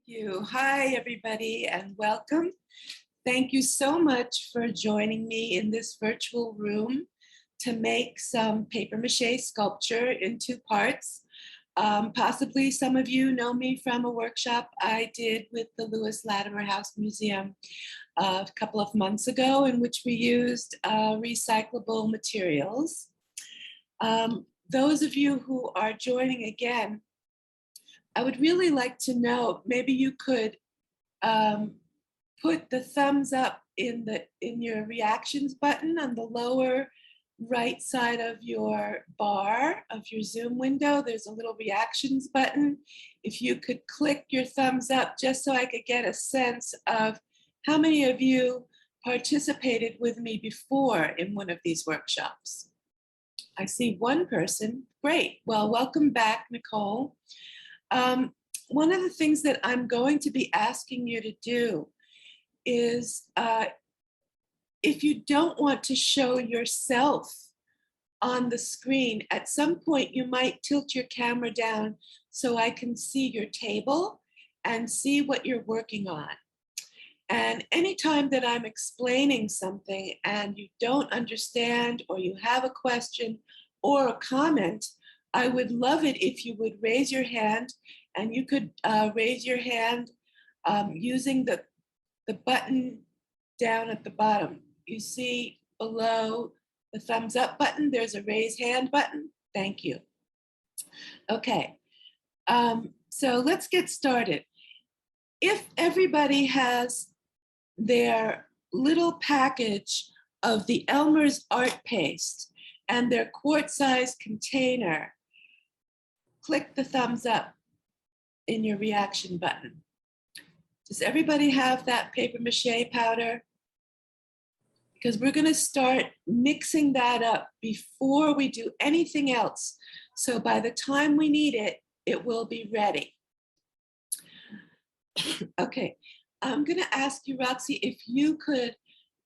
you. Hi, everybody, and welcome. Thank you so much for joining me in this virtual room to make some paper mache sculpture in two parts. Possibly some of you know me from a workshop I did with the Lewis Latimer House Museum a couple of months ago, in which we used recyclable materials. Those of you who are joining again, I would really like to know, maybe you could put the thumbs up in your reactions button on the lower right side of your bar of your Zoom window. There's a little reactions button. If you could click your thumbs up just so I could get a sense of how many of you participated with me before in one of these workshops. I see one person. Great. Well, welcome back, Nicole. One of the things that I'm going to be asking you to do is if you don't want to show yourself on the screen, at some point you might tilt your camera down so I can see your table and see what you're working on. And anytime that I'm explaining something and you don't understand or you have a question or a comment, I would love it if you would raise your hand, and you could raise your hand using the button down at the bottom. You see below the thumbs up button, there's a raise hand button. Thank you. Okay, so let's get started. If everybody has their little package of the Elmer's art paste and their quart-sized container, click the thumbs up in your reaction button. Does everybody have that paper mache powder? Because we're going to start mixing that up before we do anything else. So by the time we need it, it will be ready. Okay, I'm going to ask you, Roxy, if you could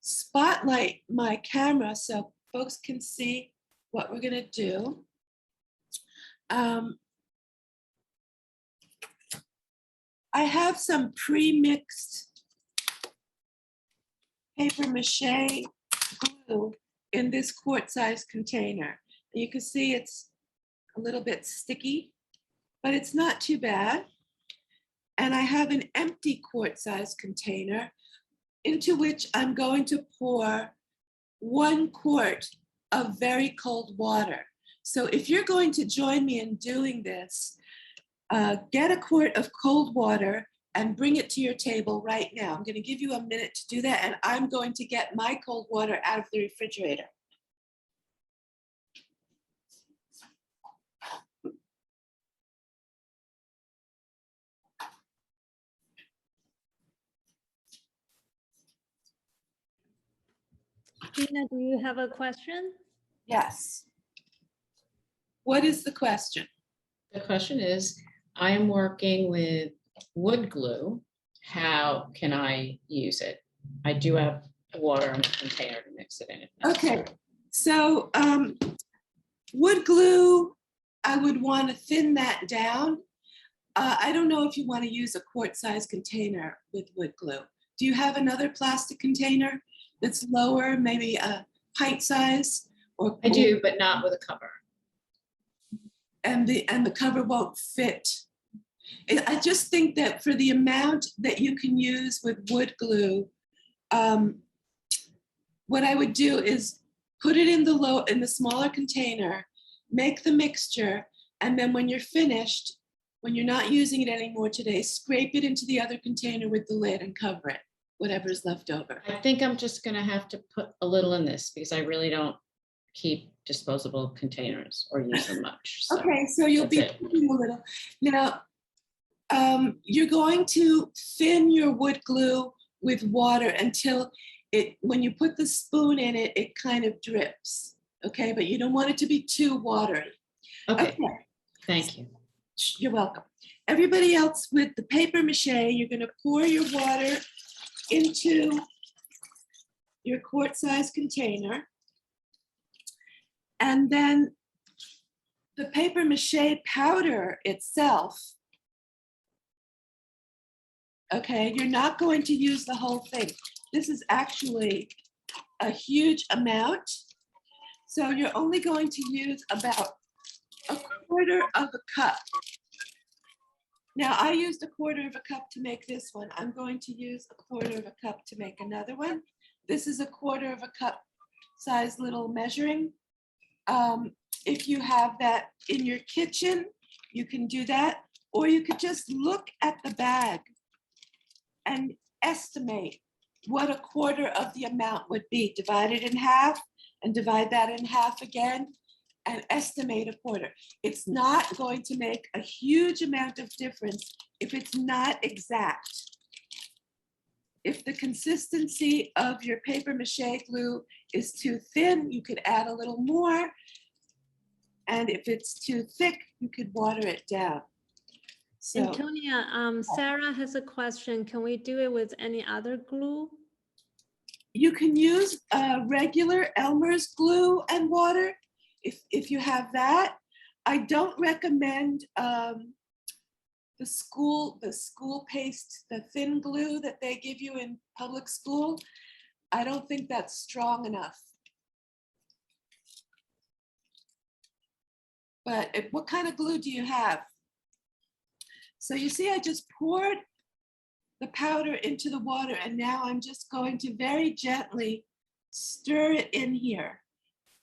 spotlight my camera so folks can see what we're going to do. I have some pre-mixed paper mache glue in this quart-sized container. You can see it's a little bit sticky, but it's not too bad. And I have an empty quart-sized container into which I'm going to pour 1 quart of very cold water. So if you're going to join me in doing this, get a quart of cold water and bring it to your table right now. I'm going to give you a minute to do that, and I'm going to get my cold water out of the refrigerator. Gina, do you have a question? Yes. What is the question? The question is, I'm working with wood glue. How can I use it? I do have water in a container to mix it in. If necessary. Okay, so wood glue, I would want to thin that down. I don't know if you want to use a quart-sized container with wood glue. Do you have another plastic container that's lower, maybe a pint size? Or I do, but not with a cover. And the cover won't fit. I just think that for the amount that you can use with wood glue, what I would do is put it in the smaller container, make the mixture, and then when you're finished, when you're not using it anymore today, scrape it into the other container with the lid and cover it, whatever's left over. I think I'm just going to have to put a little in this because I really don't keep disposable containers or use them much. So okay, so you'll be putting a little. Now, you're going to thin your wood glue with water until when you put the spoon in it, it kind of drips, okay? But you don't want it to be too watery. Okay. Thank you. You're welcome. Everybody else with the paper mache, you're gonna pour your water into your quart-sized container. And then the paper mache powder itself Okay, you're not going to use the whole thing. This is actually a huge amount. So you're only going to use about a quarter of a cup. Now I used a quarter of a cup to make this one. I'm going to use a quarter of a cup to make another one. This is a quarter of a cup size little measuring. If you have that in your kitchen, you can do that, or you could just look at the bag and estimate what a quarter of the amount would be. Divide it in half and divide that in half again and estimate a quarter. It's not going to make a huge amount of difference if it's not exact. If the consistency of your paper mache glue is too thin, you could add a little more. And if it's too thick, you could water it down. So Antonia, Sarah has a question. Can we do it with any other glue? you can use regular Elmer's glue and water if you have that. I don't recommend the school paste, the thin glue that they give you in public school. I don't think that's strong enough. But what kind of glue do you have? So you see, I just poured the powder into the water, and now I'm just going to very gently stir it in here.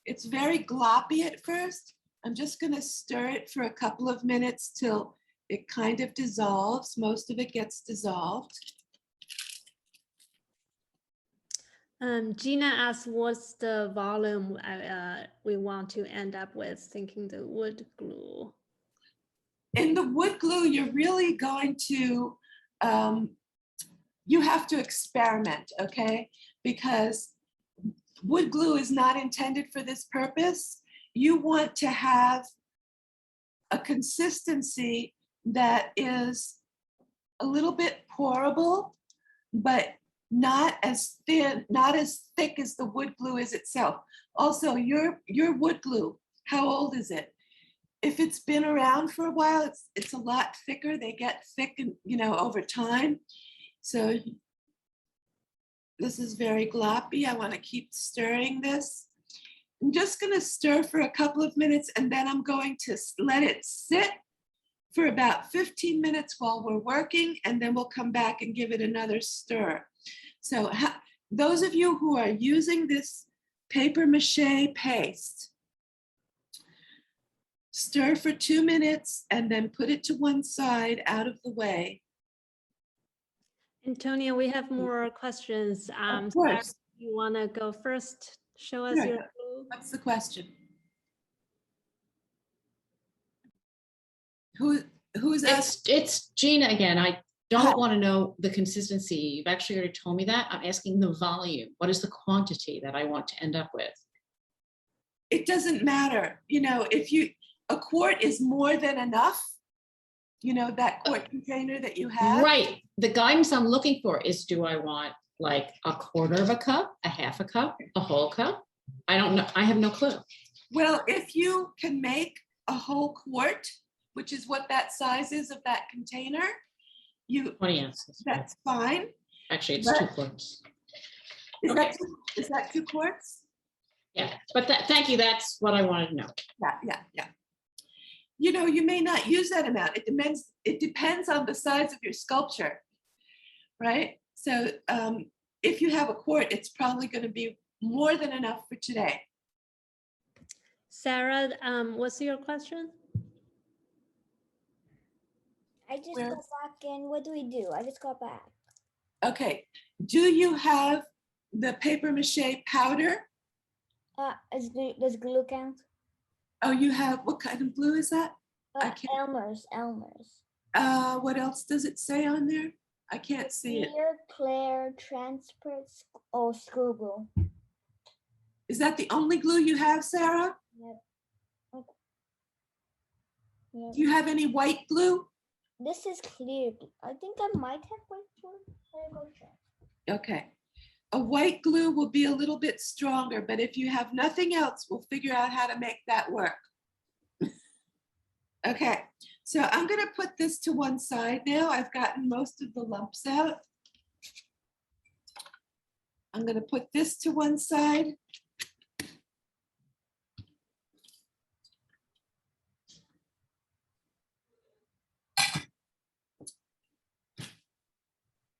It's very gloppy at first. I'm just going to stir it for a couple of minutes till it kind of dissolves. Most of it gets dissolved. Gina asked what's the volume we want to end up with, thinking the wood glue. In the wood glue, you're really going to, you have to experiment, okay? Because wood glue is not intended for this purpose. You want to have a consistency that is a little bit pourable, but not as thin, not as thick as the wood glue is itself. Also, your wood glue, how old is it? If it's been around for a while, it's a lot thicker. They get thick, over time. So this is very gloppy. I want to keep stirring this. I'm just going to stir for a couple of minutes, and then I'm going to let it sit for about 15 minutes while we're working, and then we'll come back and give it another stir. So those of you who are using this paper mache paste, stir for 2 minutes and then put it to one side out of the way. Antonia, we have more questions. Of course. Sarah, you want to go first? Show us Sure. your glue. What's the question? Who's asking? It's Gina again. I don't want to know the consistency. You've actually already told me that. I'm asking the volume. What is the quantity that I want to end up with? It doesn't matter. If a quart is more than enough, that quart container that you have. Right. The guidance I'm looking for is, do I want like a quarter of a cup, a half a cup, a whole cup? I don't know. I have no clue. Well, if you can make a whole quart, which is what that size is of that container, 20 ounces. That's fine. Actually, it's 2 quarts. Is Okay. Is that 2 quarts? Yeah, but thank you. That's what I wanted to know. Yeah. You may not use that amount. It depends on the size of your sculpture, right? So if you have a quart, it's probably going to be more than enough for today. Sarah, what's your question? I just got back in. What do we do? I just got back. Okay. Do you have the paper mache powder? Does glue count? Oh, you have, what kind of glue is that? Elmer's. What else does it say on there? I can't see it. Clear, transparent, school glue. Is that the only glue you have, Sarah? Yep. Do you have any white glue? This is clear. I think I might have white glue. Let me go check. Okay. A white glue will be a little bit stronger, but if you have nothing else, we'll figure out how to make that work. Okay, So I'm going to put this to one side now. I've gotten most of the lumps out. I'm going to put this to one side.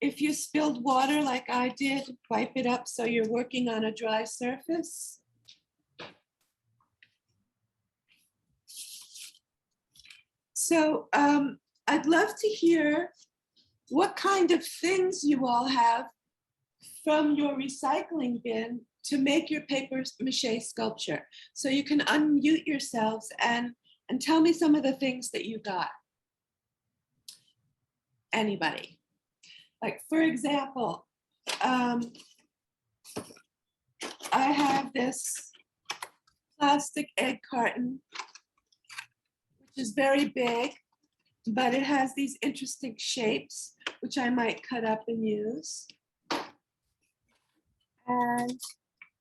If you spilled water like I did, wipe it up so you're working on a dry surface. So I'd love to hear what kind of things you all have from your recycling bin to make your paper mache sculpture. So you can unmute yourselves and tell me some of the things that you got. Anybody? Like, for example, I have this plastic egg carton, which is very big, but it has these interesting shapes, which I might cut up and use. And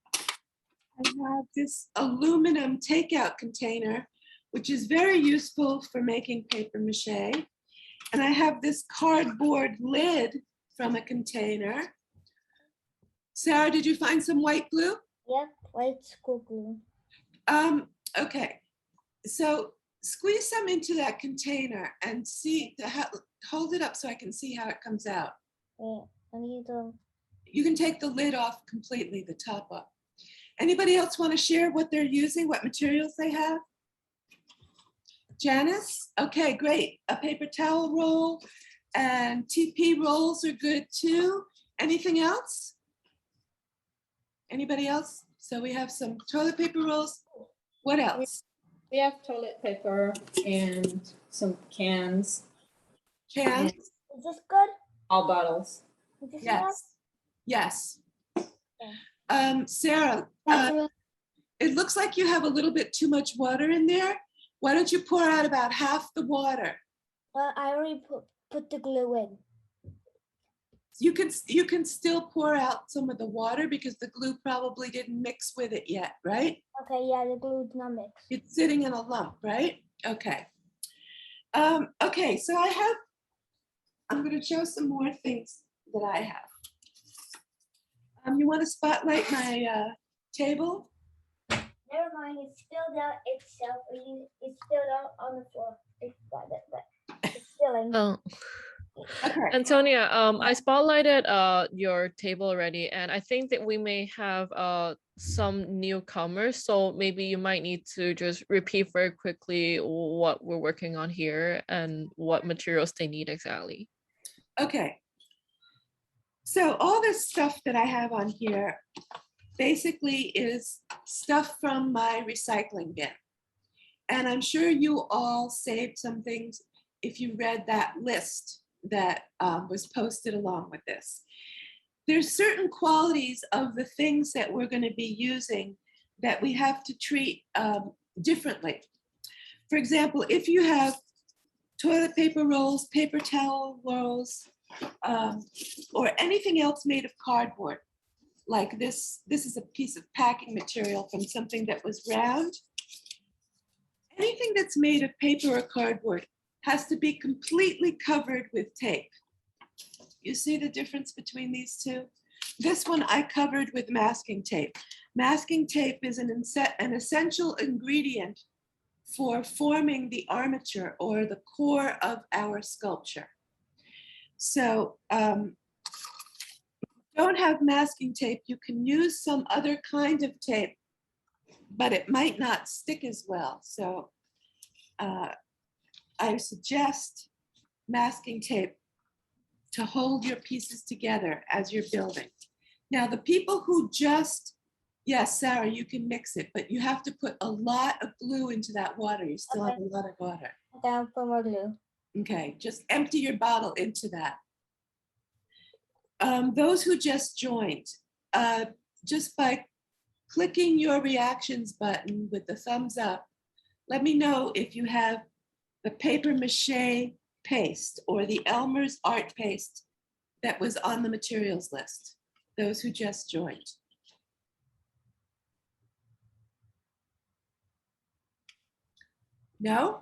I have this aluminum takeout container, which is very useful for making paper mache. And I have this cardboard lid from a container. Sarah, did you find some white glue? Yep, white school glue. Okay, so squeeze some into that container and see, hold it up so I can see how it comes out. Yeah, I need to. You can take the lid off completely, the top off. Anybody else want to share what they're using, what materials they have? Janice? Okay, great. A paper towel roll and TP rolls are good too. Anything else? Anybody else? So we have some toilet paper rolls. What else? We have toilet paper and some cans, Cans? Is this good? all bottles. Is this enough? Yes. Yes. Sarah, That's really it looks like you have a little bit too much water in there. Why don't you pour out about half the water? well, I already put the glue in. You can still pour out some of the water because the glue probably didn't mix with it yet, right? Okay, yeah, the glue is not mixed. It's sitting in a lump, right? Okay. Okay, so I'm going to show some more things that I have. You want to spotlight my table? Never mind, it's spilled out itself. It's spilled out on the floor. It's spilling. Oh, Okay. Antonia, I spotlighted your table already, and I think that we may have some newcomers, so maybe you might need to just repeat very quickly what we're working on here and what materials they need exactly. Okay. So all this stuff that I have on here basically is stuff from my recycling bin. And I'm sure you all saved some things if you read that list that was posted along with this. There's certain qualities of the things that we're going to be using that we have to treat differently. For example, if you have toilet paper rolls, paper towel rolls, or anything else made of cardboard, like this is a piece of packing material from something that was round. Anything that's made of paper or cardboard has to be completely covered with tape. You see the difference between these two? This one I covered with masking tape. Masking tape is an essential ingredient for forming the armature or the core of our sculpture. So don't have masking tape, you can use some other kind of tape, but it might not stick as well. So I suggest masking tape to hold your pieces together as you're building. Now, the people who just, yes, Sarah, you can mix it, but you have to put a lot of glue into that water. You still have a lot of water. Down for more glue. Okay, just empty your bottle into that. Those who just joined, just by clicking your reactions button with the thumbs up, let me know if you have the paper mache paste or the Elmer's art paste that was on the materials list, those who just joined. No?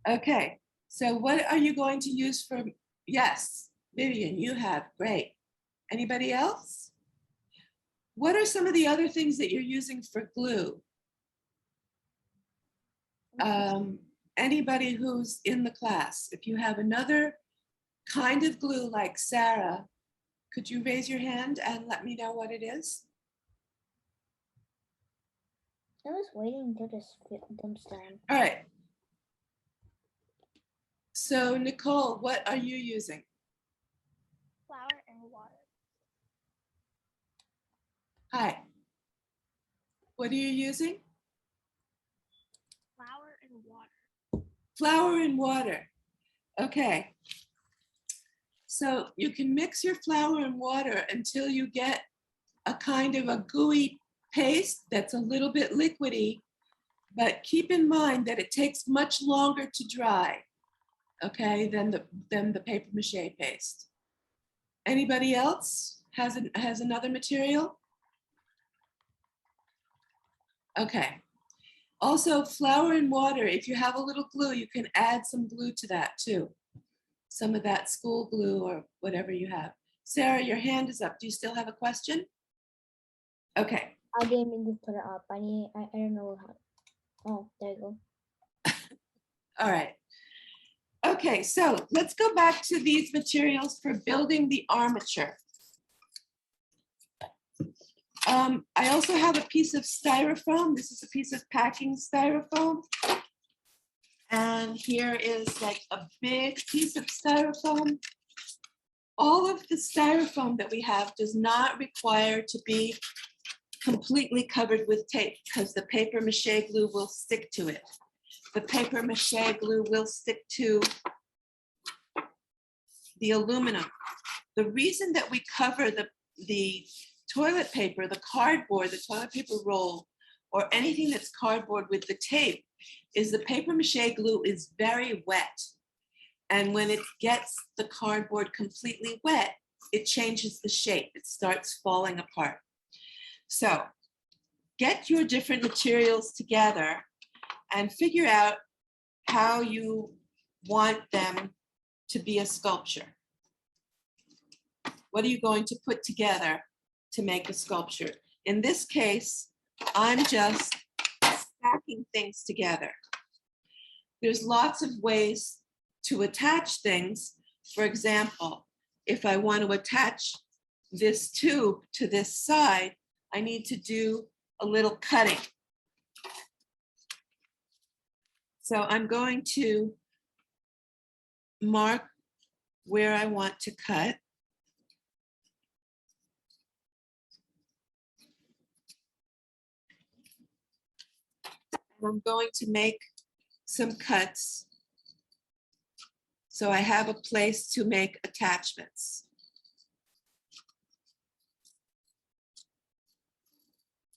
Okay, so what are you going to use for, yes, Vivian, you have, great. Anybody else? What are some of the other things that you're using for glue? Anybody who's in the class, if you have another kind of glue like Sarah, could you raise your hand and let me know what it is? I was waiting until this comes down. All right. So Nicole, what are you using? Flour and water. Hi. What are you using? Flour and water. Flour and water. Okay. So you can mix your flour and water until you get a kind of a gooey paste that's a little bit liquidy, but keep in mind that it takes much longer to dry, okay, than the paper mache paste. Anybody else has another material? Okay. Also, flour and water, if you have a little glue, you can add some glue to that too. Some of that school glue or whatever you have. Sarah, your hand is up. Do you still have a question? Okay. I didn't mean to put it up. I don't know how. Oh, there you go. All right. Okay, so let's go back to these materials for building the armature. I also have a piece of styrofoam. This is a piece of packing styrofoam. And here is like a big piece of styrofoam. All of the styrofoam that we have does not require to be completely covered with tape because the paper mache glue will stick to it. The paper mache glue will stick to the aluminum. The reason that we cover the toilet paper, the cardboard, the toilet paper roll, or anything that's cardboard with the tape is the paper mache glue is very wet. And when it gets the cardboard completely wet, it changes the shape. It starts falling apart. So get your different materials together and figure out how you want them to be a sculpture. What are you going to put together to make a sculpture? In this case, I'm just stacking things together. There's lots of ways to attach things. For example, if I want to attach this tube to this side, I need to do a little cutting. So I'm going to mark where I want to cut. And I'm going to make some cuts so I have a place to make attachments.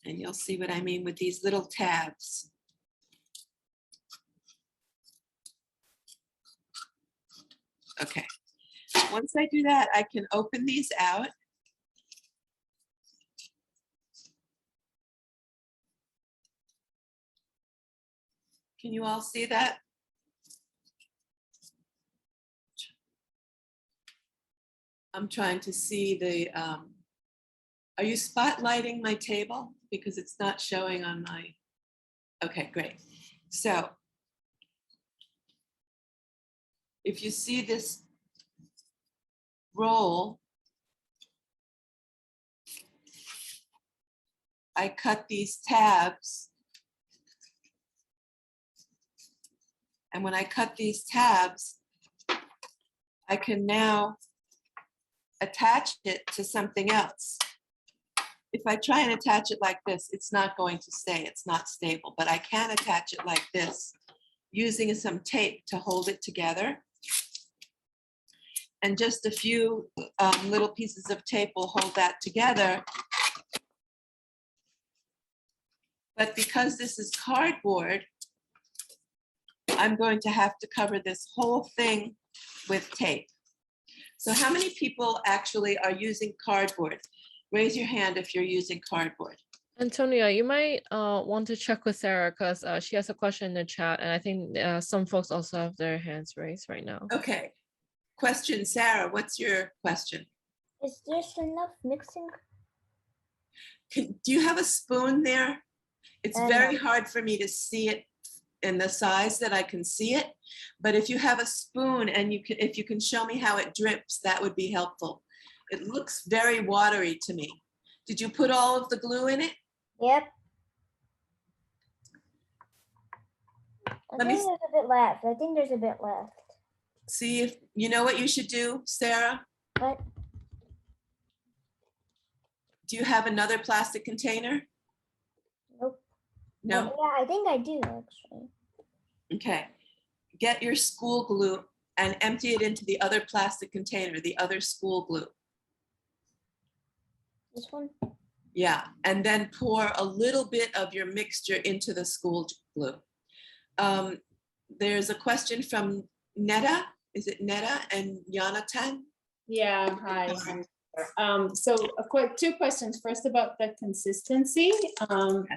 And you'll see what I mean with these little tabs. Okay, once I do that, I can open these out. Can you all see that? I'm trying to see the, are you spotlighting my table? Because it's not showing on my, okay, great. So if you see this roll, I cut these tabs. And when I cut these tabs, I can now attach it to something else. If I try and attach it like this, it's not going to stay, it's not stable, but I can attach it like this using some tape to hold it together. And just a few little pieces of tape will hold that together. But because this is cardboard, I'm going to have to cover this whole thing with tape. So how many people actually are using cardboard? Raise your hand if you're using cardboard. Antonia, you might want to check with Sarah because she has a question in the chat, and I think some folks also have their hands raised right now. Okay. Question, Sarah, what's your question? Is this enough mixing? Do you have a spoon there? It's very No. hard for me to see it in the size that I can see it. But if you have a spoon and if you can show me how it drips, that would be helpful. It looks very watery to me. Did you put all of the glue in it? Yep. I Let me think there's a bit left. I think there's a bit left. see if you know what you should do, Sarah. But Do you have another plastic container? nope. No? Yeah, I think I do actually. Okay. Get your school glue and empty it into the other plastic container, the other school glue. This one? Yeah, and then pour a little bit of your mixture into the school glue. There's a question from Netta. Is it Netta and Jonathan? Yeah, hi. So two questions. First about the consistency.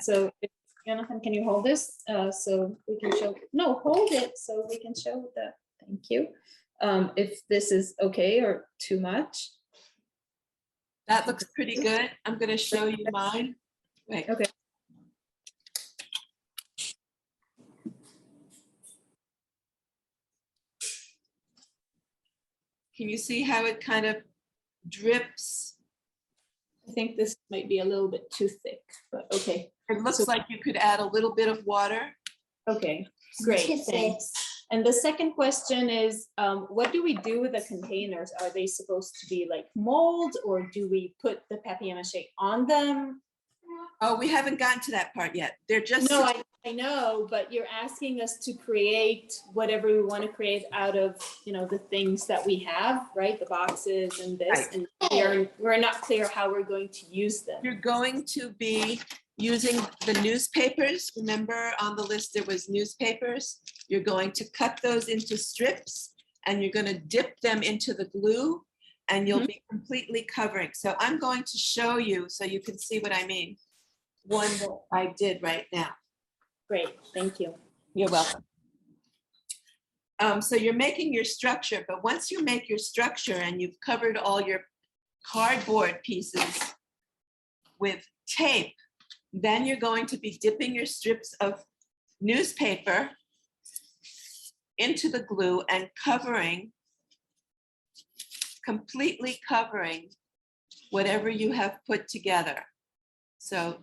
So Jonathan, can you hold this so we can show? No, hold it so we can show that. Thank you. If this is okay or too much. That looks pretty good. I'm going to show you mine. Wait. Okay. Can you see how it kind of drips? I think this might be a little bit too thick, but okay. It looks like you could add a little bit of water. Okay, great, thanks. And the second question is, what do we do with the containers? Are they supposed to be like mold, or do we put the papier-mâché on them? Oh, we haven't gotten to that part yet. They're just No, I know, but you're asking us to create whatever we want to create out of, the things that we have, right? The boxes and this, Right. and we're not clear how we're going to use them. You're going to be using the newspapers. Remember on the list there was newspapers. You're going to cut those into strips and you're going to dip them into the glue and you'll be completely covering. So I'm going to show you so you can see what I mean. One that I did right now. Great, thank you. You're welcome. So you're making your structure, but once you make your structure and you've covered all your cardboard pieces with tape, then you're going to be dipping your strips of newspaper into the glue and completely covering whatever you have put together. So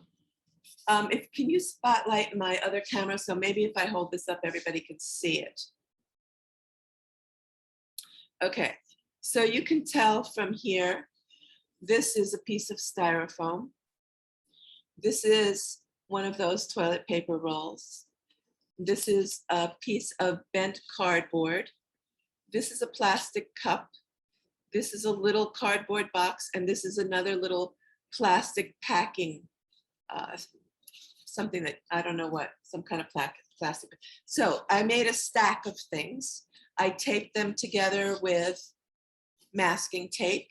can you spotlight my other camera? So maybe if I hold this up, everybody can see it. Okay, so you can tell from here, this is a piece of styrofoam. This is one of those toilet paper rolls. This is a piece of bent cardboard. This is a plastic cup. This is a little cardboard box, and this is another little plastic packing, something that, I don't know what, some kind of plastic. So I made a stack of things. I taped them together with masking tape.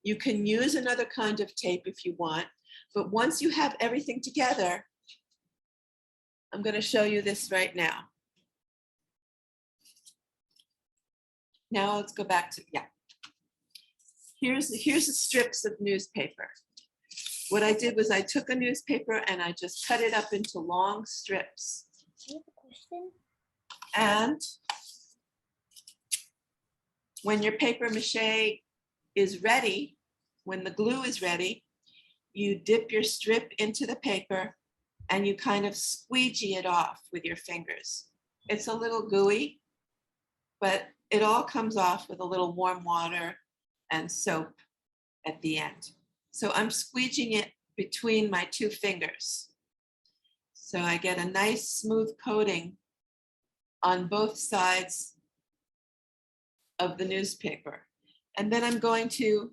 You can use another kind of tape if you want, but once you have everything together, I'm going to show you this right now. Now let's go back to, Here's the strips of newspaper. What I did was I took a newspaper and I just cut it up into long strips. I have a question. And when your paper mache is ready, when the glue is ready, you dip your strip into the paper and you kind of squeegee it off with your fingers. It's a little gooey, but it all comes off with a little warm water and soap at the end. So I'm squeegeeing it between my two fingers. So I get a nice smooth coating on both sides of the newspaper. And then I'm going to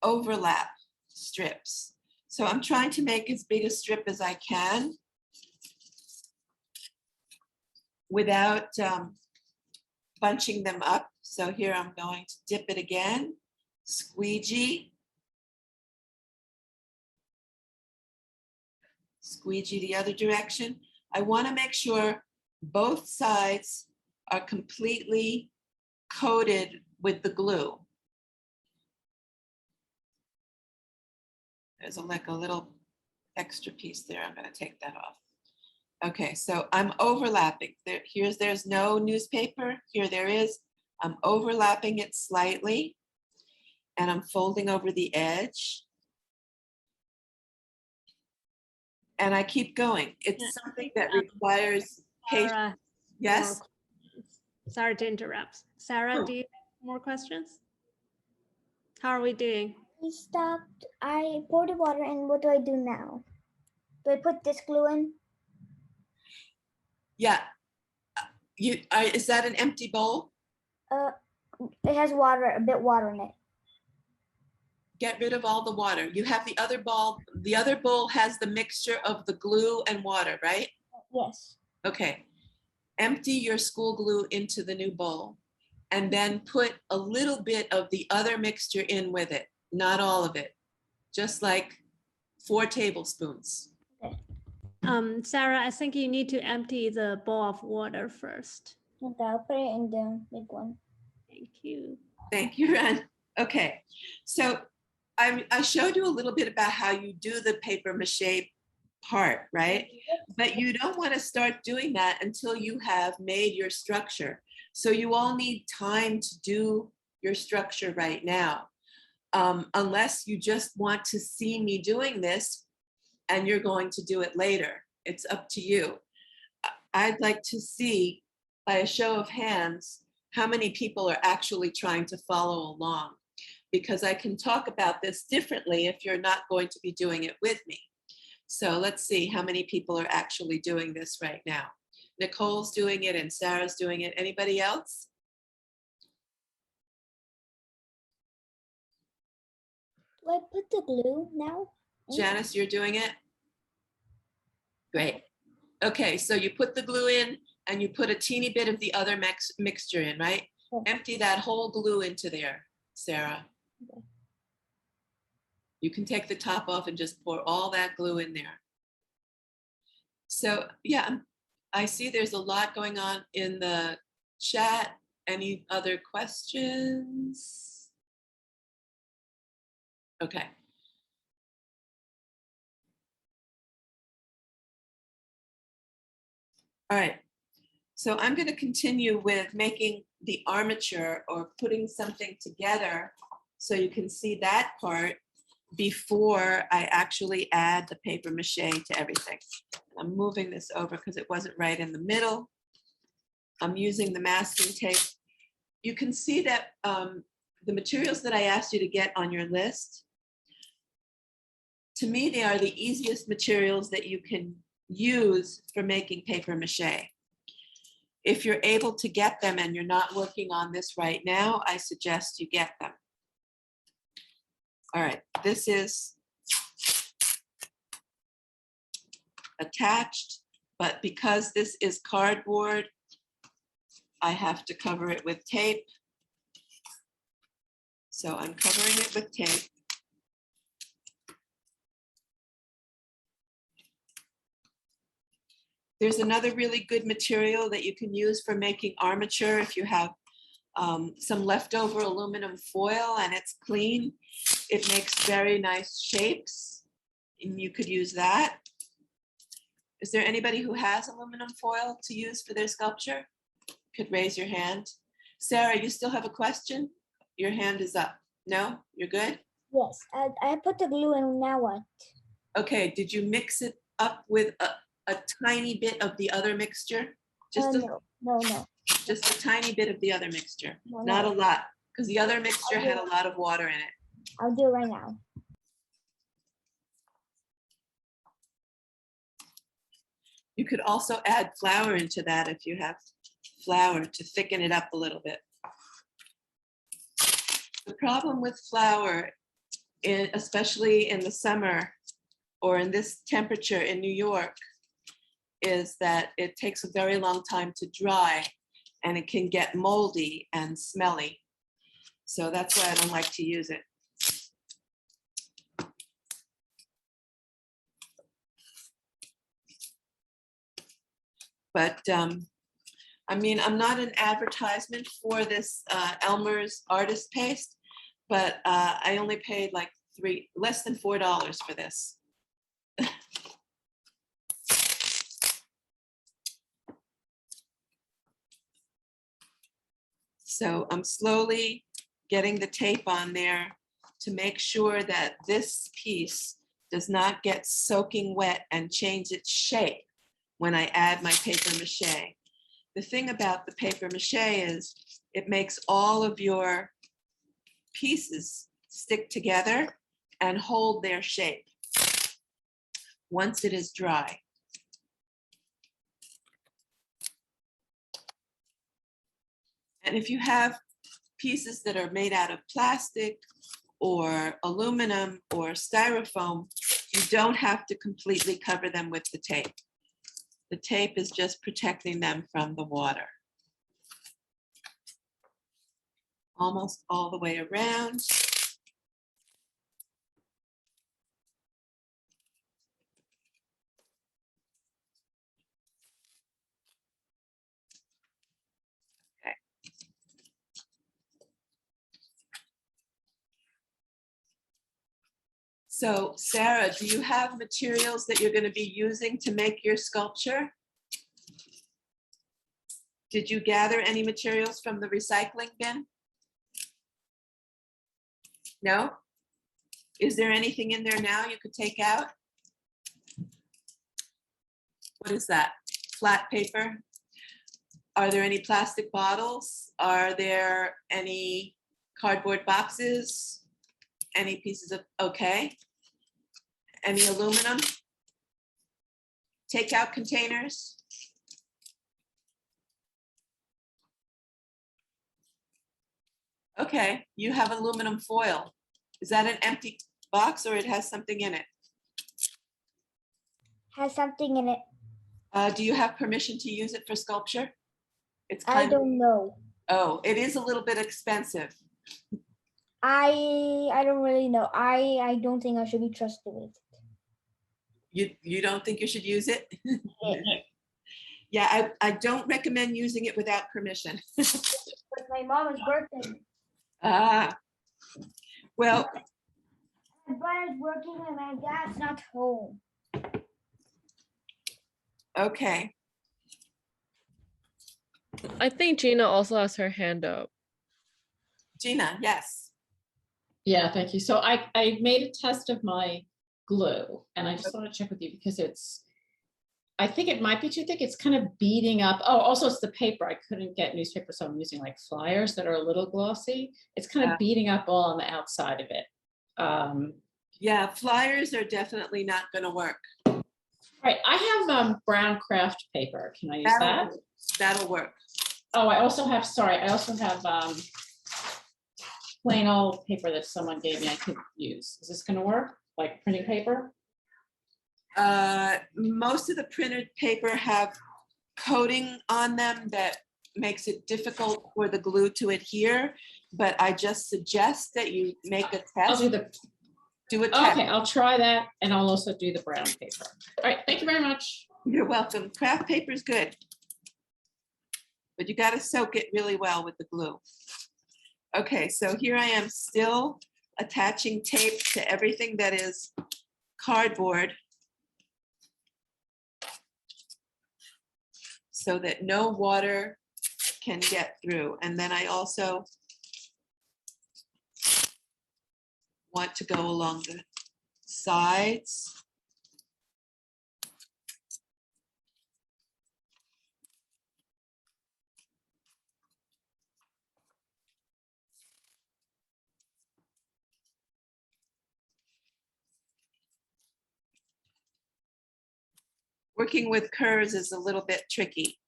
overlap strips. So I'm trying to make as big a strip as I can without bunching them up. So here I'm going to dip it again, squeegee, squeegee the other direction. I want to make sure both sides are completely coated with the glue. There's like a little extra piece there. I'm going to take that off. Okay, so I'm overlapping. There's no newspaper. Here there is. I'm overlapping it slightly, and I'm folding over the edge. And I keep going. It's something that requires patience. Sarah, Yes? sorry to interrupt. Sarah, Sure. do you have more questions? How are we doing? I stopped. I poured the water in. What do I do now? Do I put this glue in? Yeah. Is that an empty bowl? It has water, a bit water in it. Get rid of all the water. You have the other bowl. The other bowl has the mixture of the glue and water, right? Yes. Okay. Empty your school glue into the new bowl and then put a little bit of the other mixture in with it, not all of it, just like 4 tablespoons. Sarah, I think you need to empty the bowl of water first. Okay, I'll put it in the big one. Thank you. Thank you, Ren. Okay, so I showed you a little bit about how you do the paper mache part, right? But you don't want to start doing that until you have made your structure. So you all need time to do your structure right now. Unless you just want to see me doing this and you're going to do it later. It's up to you. I'd like to see, by a show of hands, how many people are actually trying to follow along, because I can talk about this differently if you're not going to be doing it with me. So let's see how many people are actually doing this right now. Nicole's doing it and Sarah's doing it. Anybody else? Do I put the glue now? Janice, you're doing it? Great. Okay, so you put the glue in and you put a teeny bit of the other mixture in, right? Sure. Empty that whole glue into there, Sarah. Okay. You can take the top off and just pour all that glue in there. So yeah, I see there's a lot going on in the chat. Any other questions? Okay. All right, so I'm going to continue with making the armature or putting something together so you can see that part before I actually add the paper mache to everything. I'm moving this over because it wasn't right in the middle. I'm using the masking tape. You can see that the materials that I asked you to get on your list, to me, they are the easiest materials that you can use for making paper mache. If you're able to get them and you're not working on this right now, I suggest you get them. All right, this is attached, but because this is cardboard, I have to cover it with tape. So I'm covering it with tape. There's another really good material that you can use for making armature if you have some leftover aluminum foil and it's clean. It makes very nice shapes and you could use that. Is there anybody who has aluminum foil to use for their sculpture? Could raise your hand. Sarah, you still have a question? Your hand is up. No, you're good? Yes. I put the glue in. Now what? Okay, did you mix it up with a tiny bit of the other mixture? Just No. just a tiny bit of the other mixture, No, not a no. lot, because the other mixture had a lot of water in it. I'll do it right now. You could also add flour into that if you have flour to thicken it up a little bit. The problem with flour, especially in the summer or in this temperature in New York, is that it takes a very long time to dry and it can get moldy and smelly. So that's why I don't like to use it. But I mean, I'm not an advertisement for this Elmer's artist paste, but I only paid like less than $4 for this. So I'm slowly getting the tape on there to make sure that this piece does not get soaking wet and change its shape when I add my paper mache. The thing about the paper mache is it makes all of your pieces stick together and hold their shape once it is dry. And if you have pieces that are made out of plastic or aluminum or styrofoam, you don't have to completely cover them with the tape. The tape is just protecting them from the water. Almost all the way around. Okay. So Sarah, do you have materials that you're going to be using to make your sculpture? Did you gather any materials from the recycling bin? No? Is there anything in there now you could take out? What is that? Flat paper? Are there any plastic bottles? Are there any cardboard boxes? Any pieces of, okay. Any aluminum? Takeout containers? Okay, you have aluminum foil. Is that an empty box or it has something in it? Has something in it. Do you have permission to use it for sculpture? It's I kind of, don't know. oh, it is a little bit expensive. I don't really know. I don't think I should be trusted with it. You don't think you should use it? Yeah, I don't recommend using it without permission. But my mom is working. Ah, well, My brother's working and my dad's not home. okay. I think Gina also has her hand up. Gina, yes. Yeah, thank you. So I made a test of my glue and I just want to check with you because I think it might be too thick. It's kind of beating up. Oh, also it's the paper. I couldn't get newspaper, so I'm using like flyers that are a little glossy. It's kind of beating up all on the outside of it. Yeah, flyers are definitely not going to work. Right, I have brown craft paper. Can I use that? That'll work. Oh, I also have plain old paper that someone gave me I could use. Is this going to work? Like printing paper? Most of the printed paper have coating on them that makes it difficult for the glue to adhere, but I just suggest that you make a I'll test. Do a test. Okay, I'll try that and I'll also do the brown paper. All right, thank you very much. You're welcome. Craft paper is good, but you got to soak it really well with the glue. Okay, so here I am still attaching tape to everything that is cardboard so that no water can get through. And then I also want to go along the sides. Working with curves is a little bit tricky.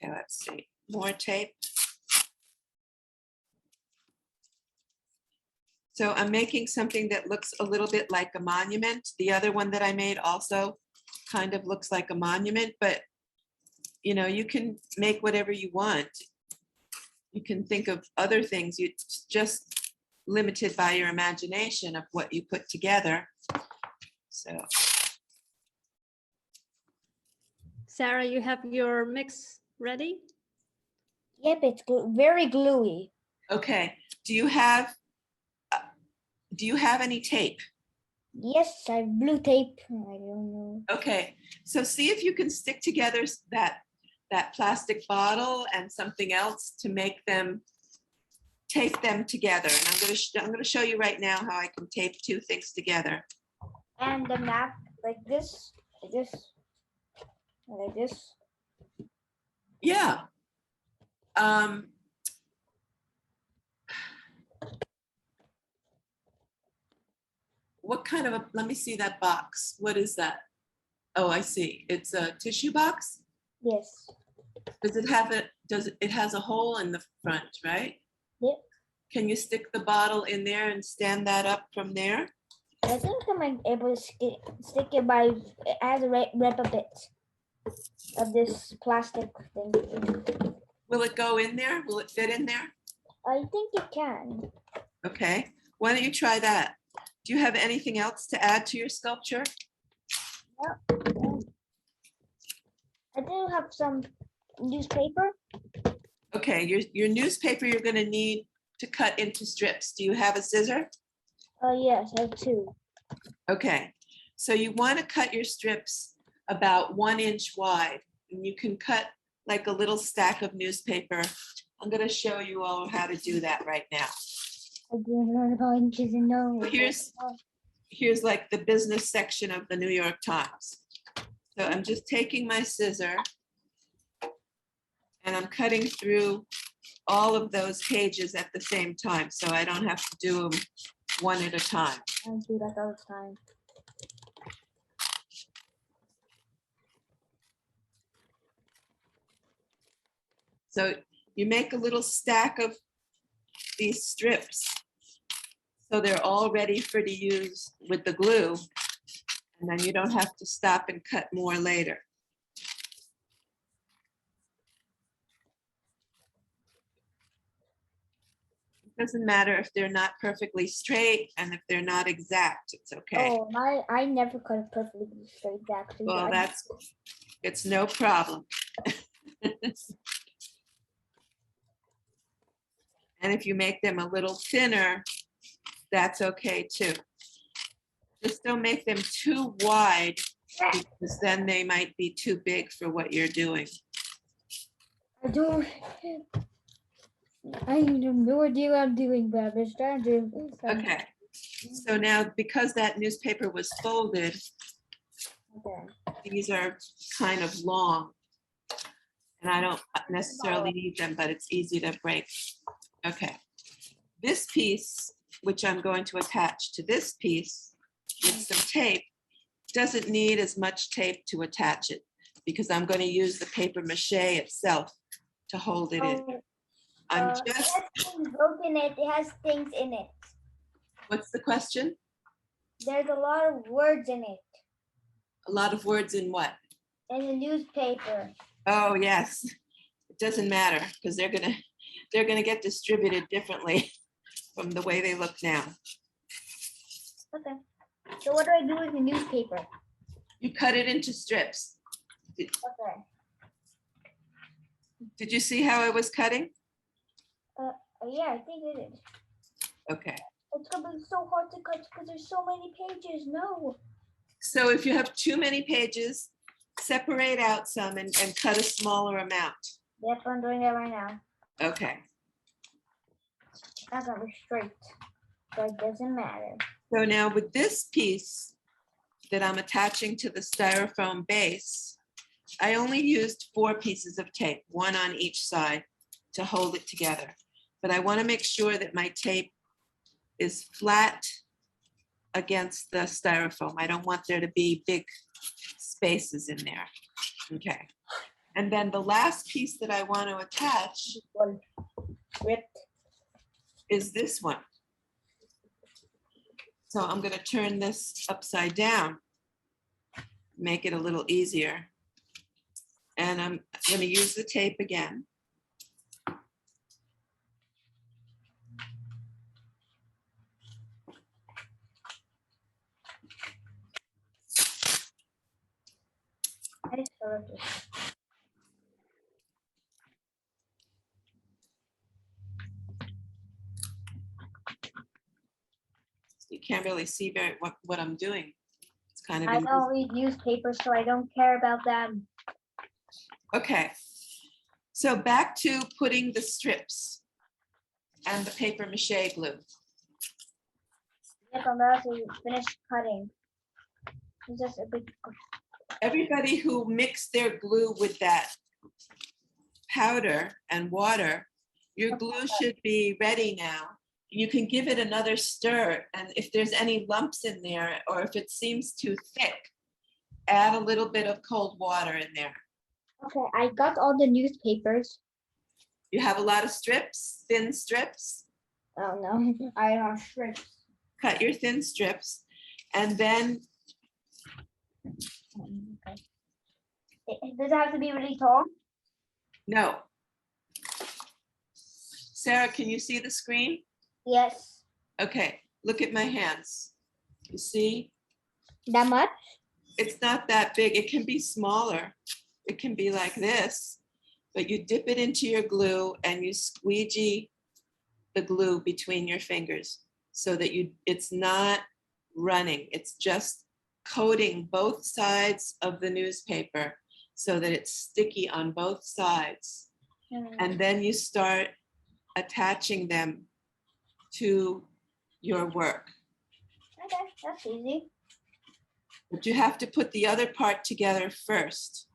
Okay, let's see, more tape. So I'm making something that looks a little bit like a monument. The other one that I made also kind of looks like a monument, but you know, you can make whatever you want. You can think of other things. You just limited by your imagination of what you put together. So, Sarah, you have your mix ready? Yep, it's very gluey. okay, do you have any tape? Yes, I have blue tape. I don't know. Okay, so see if you can stick together that plastic bottle and something else to make them, tape them together. And I'm gonna show you right now how I can tape two things together. And the map like this, like this, like this. Yeah. What kind of let me see that box. What is that? Oh, I see. It's a tissue box? Yes. Does it have it has a hole in the front, right? Yep. Can you stick the bottle in there and stand that up from there? I think I might be able to stick it by, it has a rubber bit of this plastic thing. Will it go in there? Will it fit in there? I think it can. Okay. Why don't you try that? Do you have anything else to add to your sculpture? I do have some newspaper. Okay, your newspaper you're gonna need to cut into strips. Do you have a scissor? Yes, I have two. Okay, so you want to cut your strips about 1 inch wide. And you can cut like a little stack of newspaper. I'm gonna show you all how to do that right now. I didn't learn about inches and no. Here's like the business section of the New York Times. So I'm just taking my scissor and I'm cutting through all of those pages at the same time, so I don't have to do them one at a time. I do that all the time. So you make a little stack of these strips so they're all ready for to use with the glue, and then you don't have to stop and cut more later. It doesn't matter if they're not perfectly straight and if they're not exact, it's okay. Oh, I never cut it perfectly straight actually. Well, it's no problem. And if you make them a little thinner, that's okay too. Just don't make them too wide because then they might be too big for what you're doing. I don't have no idea what I'm doing, but I'm just trying to do something. Okay, so now because that newspaper was folded, Okay. these are kind of long. And I don't necessarily need them, but it's easy to break. Okay. This piece, which I'm going to attach to this piece with some tape, doesn't need as much tape to attach it because I'm going to use the paper mache itself to hold it in. I'm It just, has things broken in it. It has things in it. what's the question? There's a lot of words in it. A lot of words in what? In the newspaper. Oh, yes. It doesn't matter because they're gonna get distributed differently from the way they look now. Okay. So what do I do with the newspaper? You cut it into strips. Okay. Did you see how I was cutting? Yeah, I think it is. Okay. It's gonna be so hard to cut because there's so many pages. No. So if you have too many pages, separate out some and cut a smaller amount. Yep, I'm doing that right now. Okay. That's gonna be straight. So it doesn't matter. So now with this piece that I'm attaching to the styrofoam base, I only used 4 pieces of tape, 1 on each side to hold it together. But I want to make sure that my tape is flat against the styrofoam. I don't want there to be big spaces in there. Okay. And then the last piece that I want to attach is this one. So I'm going to turn this upside down, make it a little easier. And I'm going to use the tape again. I sort of- You can't really see very what I'm doing. It's kind of I invisible. don't read newspapers, so I don't care about them. Okay. So back to putting the strips and the paper mache glue. Yep, I'm about to finish cutting. It's just a big. Everybody who mixed their glue with that powder and water, your glue should be ready now. You can give it another stir, and if there's any lumps in there, or if it seems too thick, add a little bit of cold water in there. Okay, I got all the newspapers. You have a lot of strips, thin strips. Oh no, I have strips. Cut your thin strips, and then Okay. Does it have to be really tall? no. Sarah, can you see the screen? Yes. Okay, look at my hands. You see, That much? it's not that big. It can be smaller. It can be like this, but you dip it into your glue and you squeegee the glue between your fingers so that it's not running. It's just coating both sides of the newspaper so that it's sticky on both sides. And then you start attaching them to your work. Okay, that's easy. But you have to put the other part together first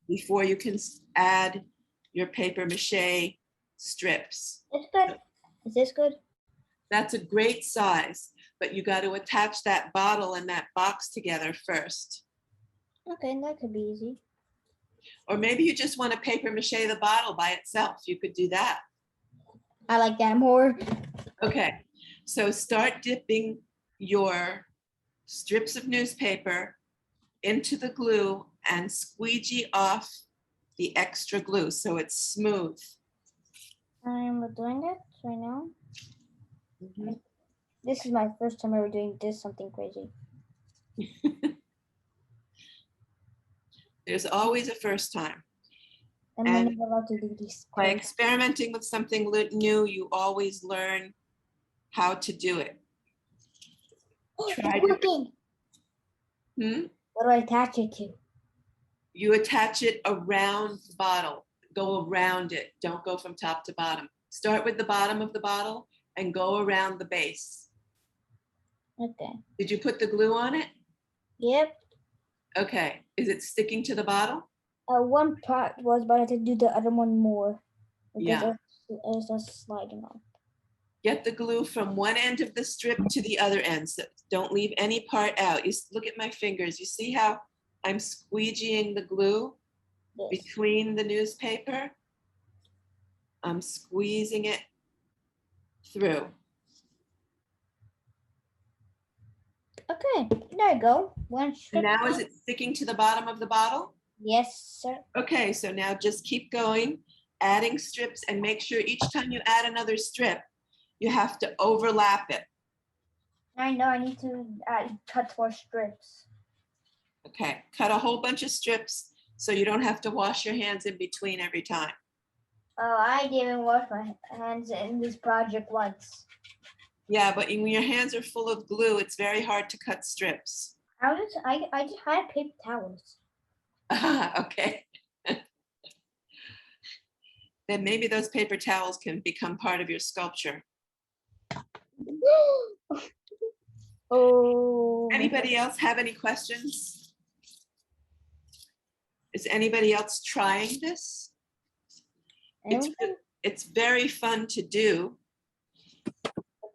before you can add your paper mache strips. It's good. Is this good? That's a great size, but you got to attach that bottle and that box together first. Okay, that could be easy. Or maybe you just want to paper mache the bottle by itself. You could do that. I like that more. Okay, so start dipping your strips of newspaper into the glue and squeegee off the extra glue so it's smooth. I'm doing it right now. Mhm. This is my first time ever doing this, something crazy. There's always a first time. I'm And not allowed to do this. by crazy. experimenting with something new, you always learn how to do it. Oh, try it's to- working. Hmm? What do I attach it to? You attach it around the bottle. Go around it. Don't go from top to bottom. Start with the bottom of the bottle and go around the base. Okay. Did you put the glue on it? Yep. Okay. Is it sticking to the bottle? One part was, but I had to do the other one more. Because Yeah. it's just sliding off. Get the glue from one end of the strip to the other end. So don't leave any part out. Look at my fingers. You see how I'm squeegeeing the glue Yes. between the newspaper? I'm squeezing it through. Okay, there you go. One strip. Now is it sticking to the bottom of the bottle? Yes, sir. Okay, so now just keep going, adding strips, and make sure each time you add another strip, you have to overlap it. I know I need to cut more strips. Okay, cut a whole bunch of strips so you don't have to wash your hands in between every time. Oh, I didn't wash my hands in this project once. Yeah, but when your hands are full of glue, it's very hard to cut strips. I just had paper towels. Okay. Then maybe those paper towels can become part of your sculpture. Oh. Anybody else have any questions? Is anybody else trying this? Anything? It's very fun to do,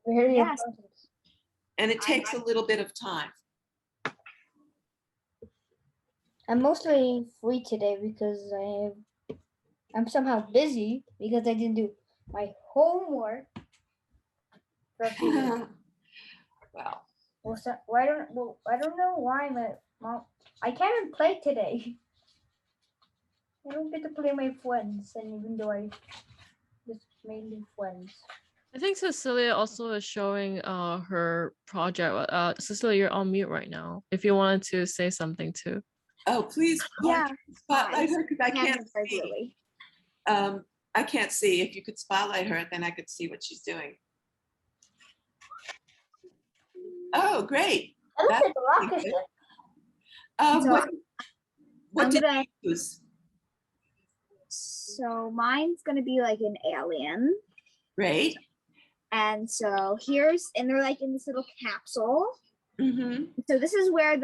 Very Yes. important. and it takes a little bit of time. I'm mostly free today because I'm somehow busy because I didn't do my homework. For a few days. Well, I don't know why my mom. I can't even play today. I don't get to play my friends, and even though I just made new friends. I think Cecilia also is showing her project. Cecilia, you're on mute right now. If you wanted to say something too. Oh, please. Yeah. Spotlight her because I can't see. regularly. I can't see. If you could spotlight her, then I could see what she's doing. Oh, great. That looks That's like a rocket good. ship. What I'm did gonna- you use? So mine's gonna be like an alien. Great. And so and they're like in this little capsule. Mm-hmm. So this is where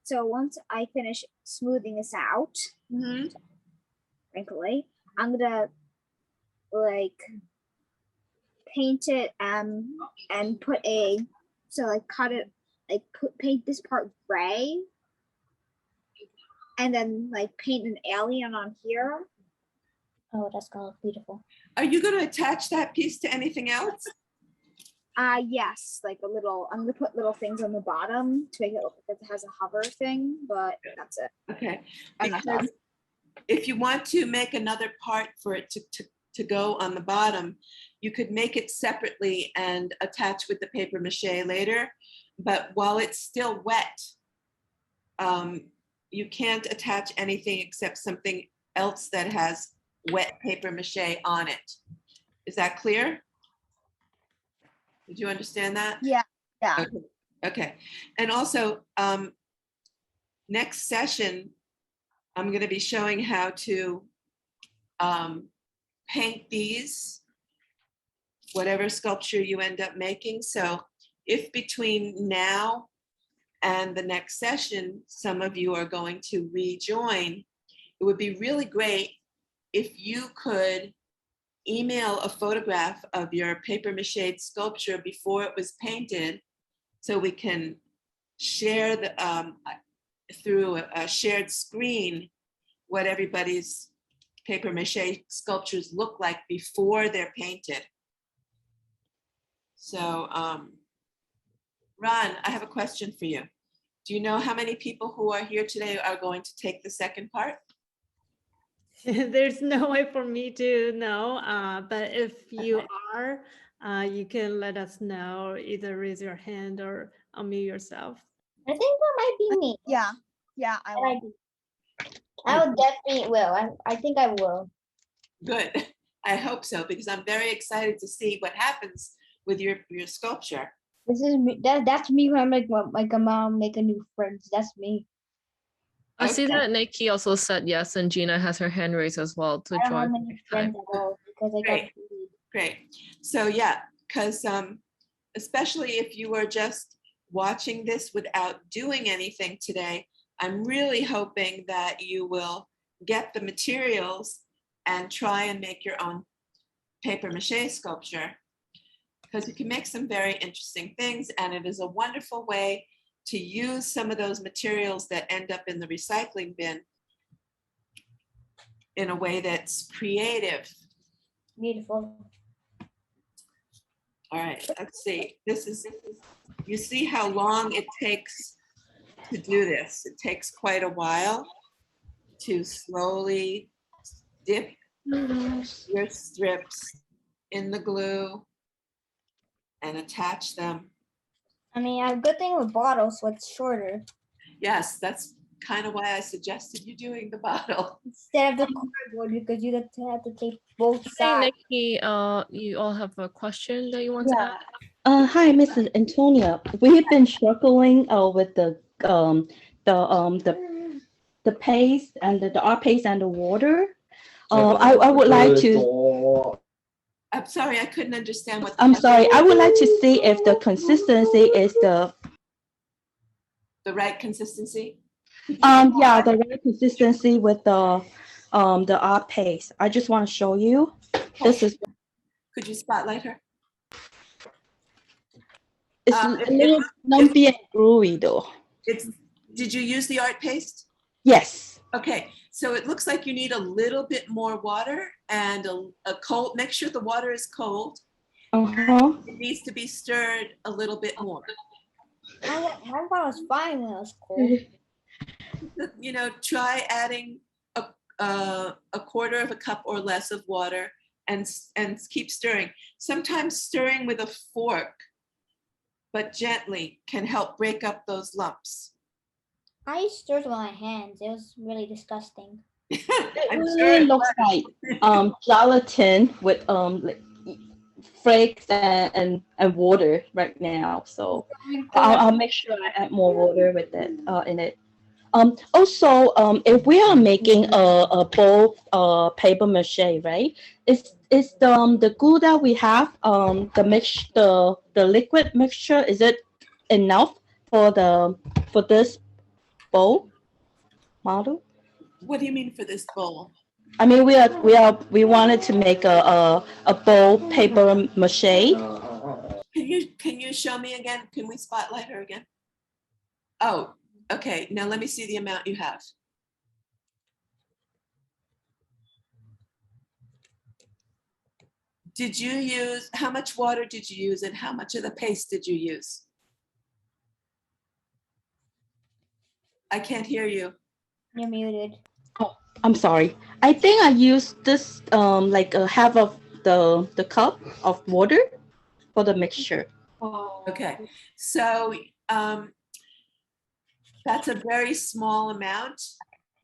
so once I finish smoothing this out, Mm-hmm. frankly, I'm gonna like paint it and put cut it, paint this part gray and then like paint an alien on here. Oh, that's gonna look beautiful. Are you going to attach that piece to anything else? Yes, like I'm gonna put little things on the bottom to make it look like it has a hover thing, but that's it. Okay. I'm not Because done. if you want to make another part for it to go on the bottom, you could make it separately and attach with the paper mache later. But while it's still wet, you can't attach anything except something else that has wet paper mache on it. Is that clear? Did you understand that? Yeah. Okay. And also, next session, I'm going to be showing how to paint these, whatever sculpture you end up making. So if between now and the next session, some of you are going to rejoin, it would be really great if you could email a photograph of your paper mache sculpture before it was painted, so we can share through a shared screen what everybody's paper mache sculptures look like before they're painted. So, Ron, I have a question for you. Do you know how many people who are here today are going to take the second part? There's no way for me to know, but if you are, you can let us know, either raise your hand or unmute yourself. I think that might be me. Yeah, I will. I would definitely will. I think I will. Good. I hope so, because I'm very excited to see what happens with your sculpture. This is me. That's me when I make a mom make a new friends. That's me. I see Okay. that Nikki also said yes, and Gina has her hand raised as well to I don't have join. many friends at all because I got Great. Great. So yeah, because especially if you are just watching this without doing anything today, I'm really hoping that you will get the materials and try and make your own paper mache sculpture, because you can make some very interesting things, and it is a wonderful way to use some of those materials that end up in the recycling bin in a way that's creative. beautiful. All right, let's see. This is, you see how long it takes to do this. It takes quite a while to slowly dip your strips in the glue and attach them. I mean, I have a good thing with bottles, so it's shorter Yes, that's kind of why I suggested you doing the bottle. instead of the cardboard because you have to tape both I think sides. Nikki, you all have a question that you want to Yeah. ask? Hi, Mrs. Antonia. We've been struggling with the paste and the art paste and the water. I would like to. I'm sorry, I couldn't understand what. I'm sorry. I would like to see if the consistency is the right consistency. yeah, the right consistency with the art paste. I just want to show you. This is. Could you spotlight her? It's a little lumpy and gluey though. Did you use the art paste? Yes. Okay, so it looks like you need a little bit more water and a cold, make sure the water is cold. Uh-huh. It needs to be stirred a little bit more. My one was fine when it was cold. You know, try adding a quarter of a cup or less of water and keep stirring. Sometimes stirring with a fork, but gently, can help break up those lumps. I used dirt on my hands. It was really disgusting. It I'm really sure. looks like gelatin with like flakes and water right now. So I'll make sure I add more water with it in it. Also, if we are making a bowl paper mache, right? Is the glue that we have the liquid mixture, is it enough for this bowl model? What do you mean for this bowl? I mean, we wanted to make a bowl paper mache. Can you show me again? Can we spotlight her again? Oh, okay. Now let me see the amount you have. Did you use, how much water did you use and how much of the paste did you use? I can't hear you. You're muted. I'm sorry. I think I used this like a half of the cup of water for the mixture. Okay, so that's a very small amount.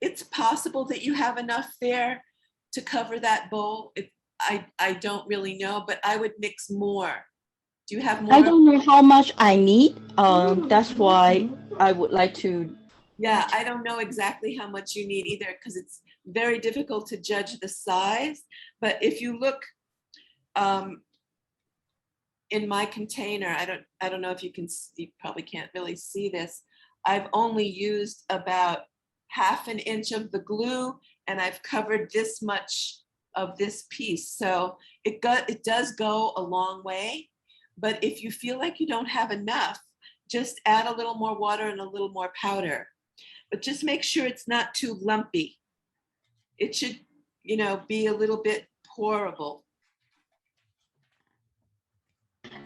It's possible that you have enough there to cover that bowl. I don't really know, but I would mix more. Do you have more? I don't know how much I need. That's why I would like to. Yeah, I don't know exactly how much you need either because it's very difficult to judge the size. But if you look in my container, I don't know if you can see, you probably can't really see this. I've only used about ½ inch of the glue and I've covered this much of this piece. So it does go a long way. But if you feel like you don't have enough, just add a little more water and a little more powder. But just make sure it's not too lumpy. It should, be a little bit pourable.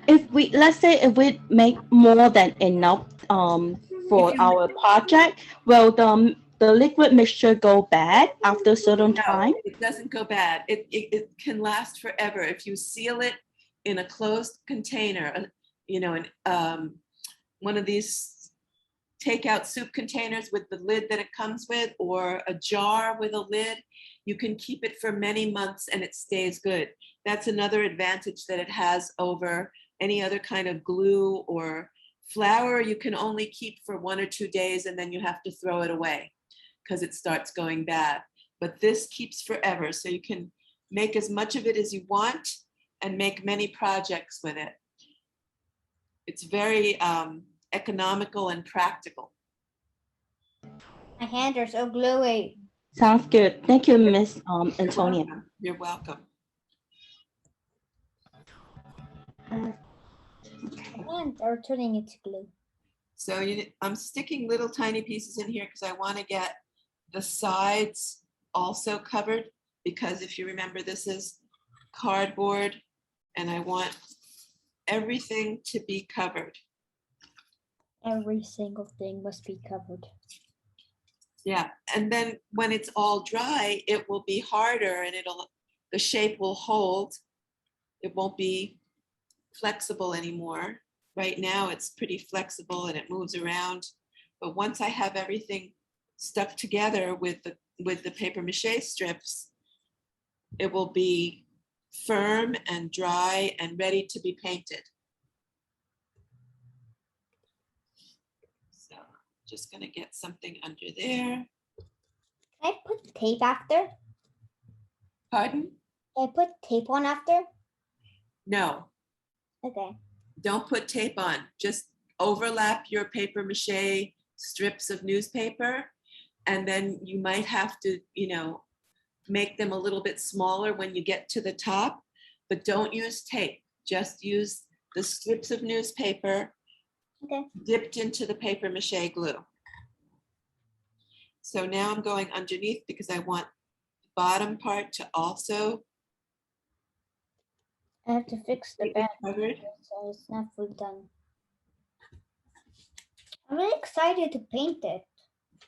Let's say if we make more than enough for our project, will the liquid mixture go bad after a certain time? It doesn't go bad. It can last forever if you seal it in a closed container, in one of these takeout soup containers with the lid that it comes with, or a jar with a lid. You can keep it for many months and it stays good. That's another advantage that it has over any other kind of glue or flour. You can only keep for 1 or 2 days and then you have to throw it away because it starts going bad. But this keeps forever. So you can make as much of it as you want and make many projects with it. It's very economical and practical. My hands are so gluey. Sounds good. Thank you, Miss Antonia. You're welcome. My hands are turning into glue. So I'm sticking little tiny pieces in here because I want to get the sides also covered, because if you remember, this is cardboard and I want everything to be covered. Every single thing must be covered. Yeah, and then when it's all dry, it will be harder and the shape will hold. It won't be flexible anymore. Right now it's pretty flexible and it moves around. But once I have everything stuck together with the paper mache strips, it will be firm and dry and ready to be painted. So just gonna get something under there. Can I put tape after? Pardon? Can I put tape on after? No, Okay. don't put tape on. Just overlap your paper mache strips of newspaper, and then you might have to, make them a little bit smaller when you get to the top, but don't use tape. Just use the strips of newspaper dipped into the paper mache glue. So now I'm going underneath because I want the bottom part to also I have to fix the back covered. so it's not fully done. I'm really excited to paint it.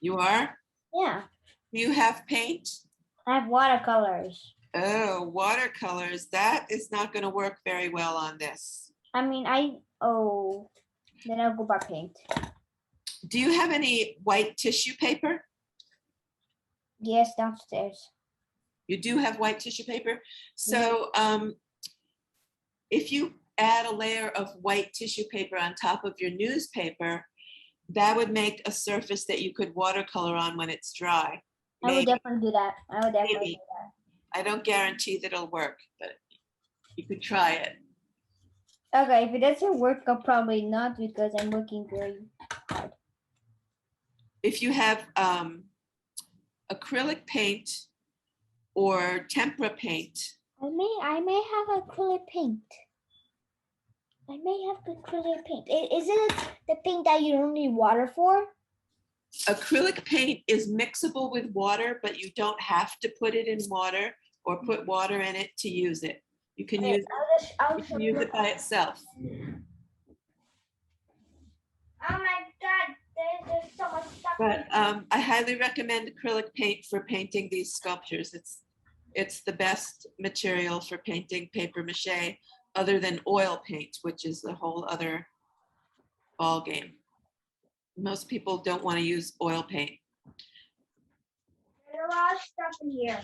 You are? Yeah. You have paint? I have watercolors. Oh, watercolors. That is not going to work very well on this. I mean, then I'll go buy paint. Do you have any white tissue paper? Yes, downstairs. You do have white tissue paper. So if you add a layer of white tissue paper on top of your newspaper, that would make a surface that you could watercolor on when it's dry. I would Maybe. definitely do that. I would definitely Maybe. do that. I don't guarantee that it'll work, but you could try it. Okay, if it doesn't work, I'll probably not because I'm working very hard. If you have acrylic paint or tempera paint, I may have acrylic paint. I may have acrylic paint. Isn't it the paint that you don't need water for? acrylic paint is mixable with water, but you don't have to put it in water or put water in it to use it. You can use I'll you can use it by itself. Oh my God, there's so much stuff. But I highly recommend acrylic paint for painting these sculptures. It's the best material for painting paper mache, other than oil paint, which is a whole other ball game. Most people don't want to use oil paint. There's a lot of stuff in here.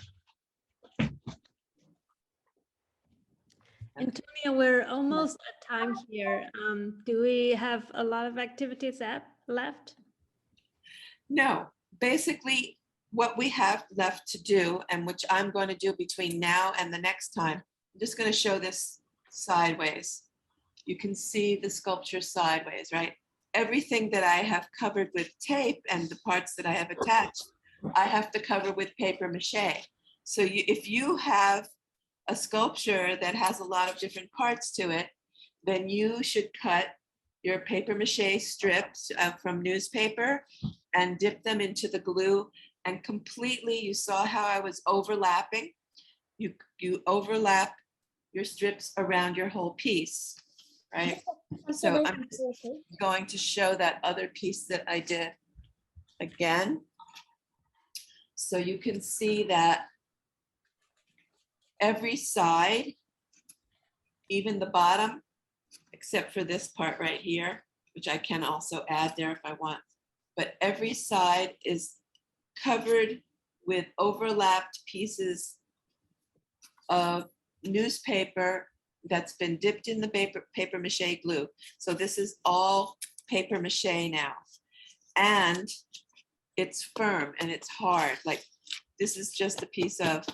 Antonia, we're almost at time here. Do we have a lot of activities left? No, basically what we have left to do, and which I'm going to do between now and the next time, I'm just going to show this sideways. You can see the sculpture sideways, right? Everything that I have covered with tape and the parts that I have attached, I have to cover with paper mache. So if you have a sculpture that has a lot of different parts to it, then you should cut your paper mache strips from newspaper and dip them into the glue and completely, you saw how I was overlapping. You overlap your strips around your whole piece, right? So I'm just going to show that other piece that I did again. So you can see that every side, even the bottom, except for this part right here, which I can also add there if I want, but every side is covered with overlapped pieces of newspaper that's been dipped in the paper mache glue. So this is all paper mache now. And it's firm and it's hard. Like this is just a piece of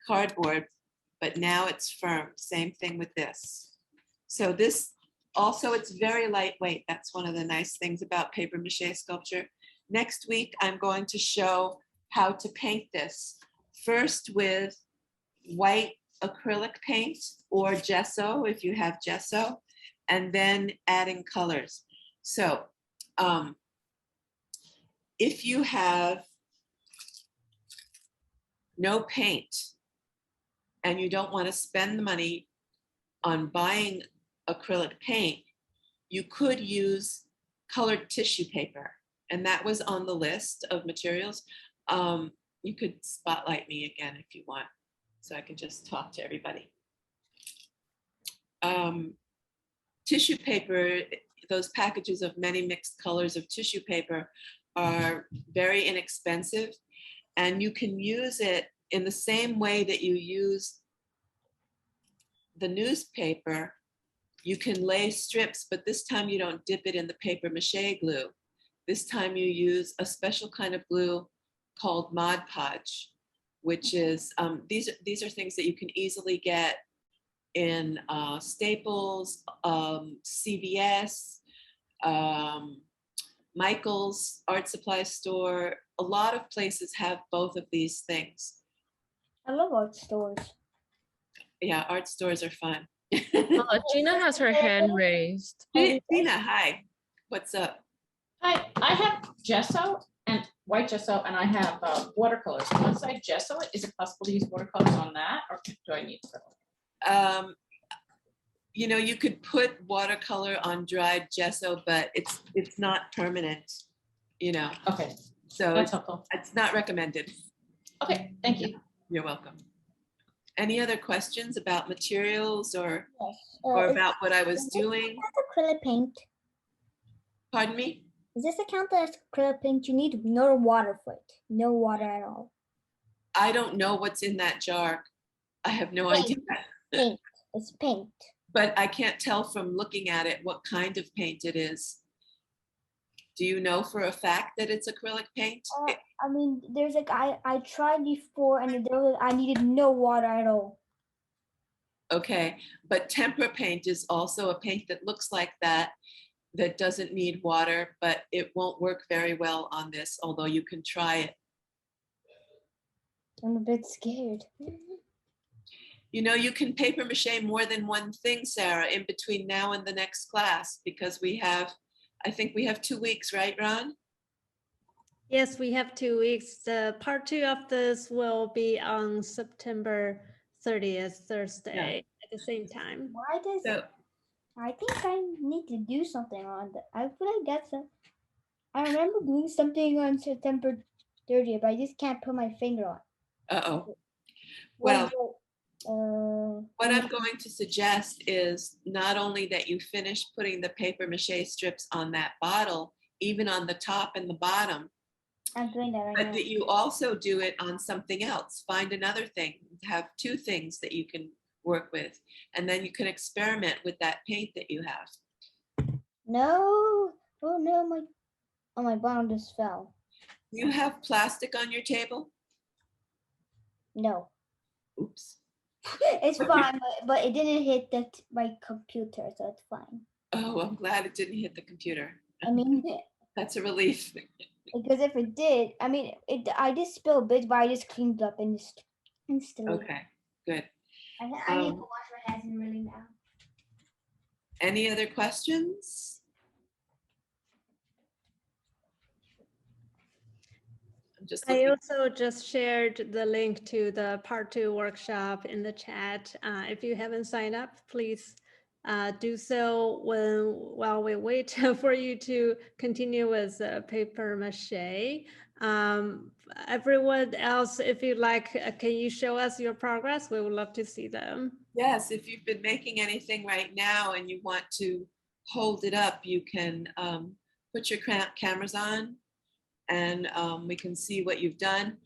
cardboard, but now it's firm. Same thing with this. So this also, it's very lightweight. That's one of the nice things about paper mache sculpture. Next week, I'm going to show how to paint this. First with white acrylic paint or gesso, if you have gesso, and then adding colors. So if you have no paint and you don't want to spend the money on buying acrylic paint, you could use colored tissue paper. And that was on the list of materials. You could spotlight me again if you want, so I can just talk to everybody. Tissue paper, those packages of many mixed colors of tissue paper are very inexpensive, and you can use it in the same way that you use the newspaper. You can lay strips, but this time you don't dip it in the paper mache glue. This time you use a special kind of glue called Mod Podge, which is, these are things that you can easily get in Staples, CVS, Michael's art supply store. A lot of places have both of these things. I love art stores. Yeah, art stores are fun. Gina has her hand raised. Gina, hi. What's up? I have gesso and white gesso, and I have watercolors. Once I gesso it, is it possible to use watercolors on that, or do I need to? You know, you could put watercolor on dried gesso, but it's not permanent, you know. Okay, So that's helpful. it's not recommended. Okay, thank you. You're welcome. Any other questions about materials or Yes. or Is about what I was doing? that acrylic paint? Pardon me? Is this account as acrylic paint? You need no water for it. No water at all. I don't know what's in that jar. I have no idea. Paint. It's paint. But I can't tell from looking at it what kind of paint it is. Do you know for a fact that it's acrylic paint? I mean, there's like I tried before, and I needed no water at all. Okay, but tempera paint is also a paint that looks like that, that doesn't need water, but it won't work very well on this, although you can try it. I'm a bit scared. You know, you can paper mache more than one thing, Sarah, in between now and the next class, because I think we have 2 weeks, right, Ron? Yes, we have 2 weeks. The part 2 of this will be on September 30th, Thursday, at the same time. Why does So, I think I need to do something on that. I feel like I remember doing something on September 30th, but I just can't put my finger on. uh-oh. What Well, what I'm going to suggest is not only that you finish putting the paper mache strips on that bottle, even on the top and the bottom, I'm doing that right but now. that you also do it on something else. Find another thing, have 2 things that you can work with, and then you can experiment with that paint that you have. No. Oh no, my bottom just fell. You have plastic on your table? No. Oops. It's fine, but it didn't hit my computer, so it's fine. Oh, I'm glad it didn't hit the computer. I mean, That's a relief. because if it did, I mean, I just spilled a bit, but I just cleaned up and just instantly. Okay, good. I need to wash my hands really now. Any other questions? I'm just I looking. also just shared the link to the part 2 workshop in the chat. If you haven't signed up, please do so while we wait for you to continue with paper mache. Everyone else, if you like, can you show us your progress? We would love to see them. Yes, if you've been making anything right now and you want to hold it up, you can put your cameras on and we can see what you've done.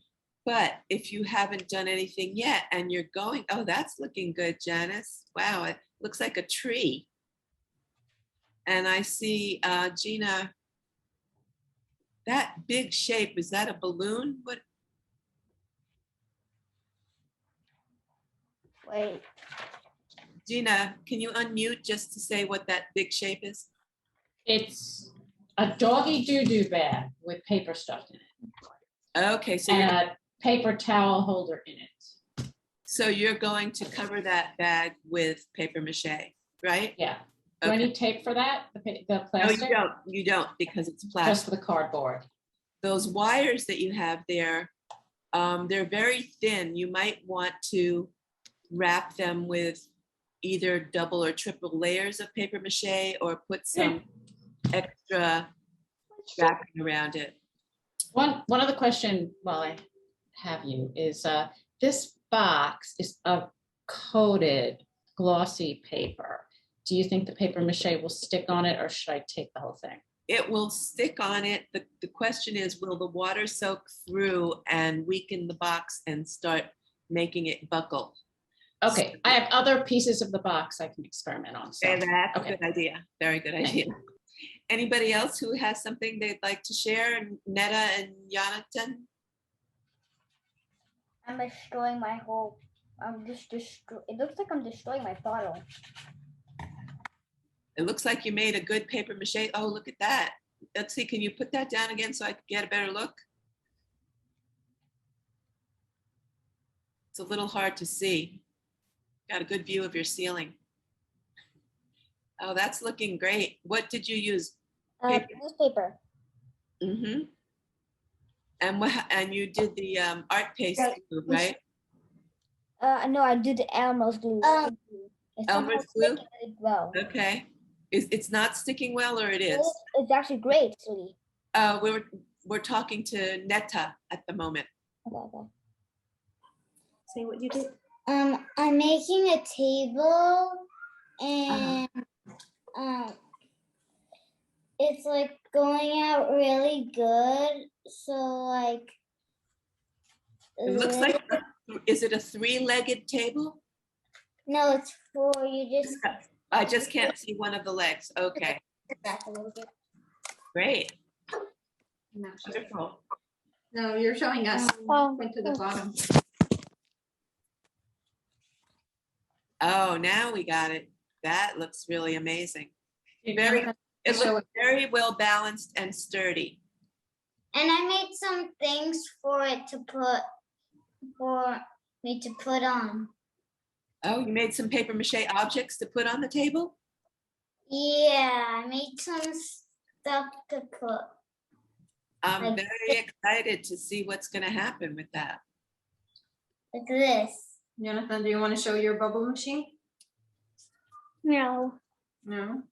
But if you haven't done anything yet and you're going, oh, that's looking good, Janice. Wow, it looks like a tree. And I see Gina, that big shape, is that a balloon? What? Wait. Gina, can you unmute just to say what that big shape is? It's a doggy doo-doo bag with paper stuffed in it. Okay, so and a paper towel holder in it. so you're going to cover that bag with paper mache, right? Yeah. Do I Okay. need tape for that? The No, plastic? you don't because it's Just plastic. for the cardboard. Those wires that you have there, they're very thin. You might want to wrap them with either double or triple layers of paper mache or put some extra wrapping around it. One other question while I have you is this box is of coated glossy paper. Do you think the paper mache will stick on it or should I take the whole thing? It will stick on it. The question is, will the water soak through and weaken the box and start making it buckle? Okay, I have other pieces of the box I can experiment on. So. Okay, that's Okay. a good idea. Very good idea. Anybody else who has something they'd like to share? Netta and Jonathan? I'm destroying my whole. It looks like I'm destroying my bottle. It looks like you made a good paper mache. Oh, look at that. Let's see, can you put that down again so I can get a better look? It's a little hard to see. Got a good view of your ceiling. Oh, that's looking great. What did you use? Paper. Newspaper. Mm-hmm. And you did the art paste glue, right? No, I did the Elmer's glue. Elmer's glue? Well. Okay. It's not sticking well, or it is? It's actually great, sweetie. We're talking to Netta at the moment. Okay. Say what you did. I'm making a table and it's like going out really good. So like It looks like, is it a 3-legged table? no, it's 4. You just I just can't see one of the legs. Okay, back a little bit. great. No, Wonderful. no, you're showing us. Oh, Went to the bottom. Oh, now we got it. That looks really amazing. It Show looks very well balanced and sturdy. and I made some things for me to put on. Oh, you made some paper mache objects to put on the table? Yeah, I made some stuff to put. I'm Like very excited to see what's going to happen with that. like this. Jonathan, do you want to show your bubble machine? No. No.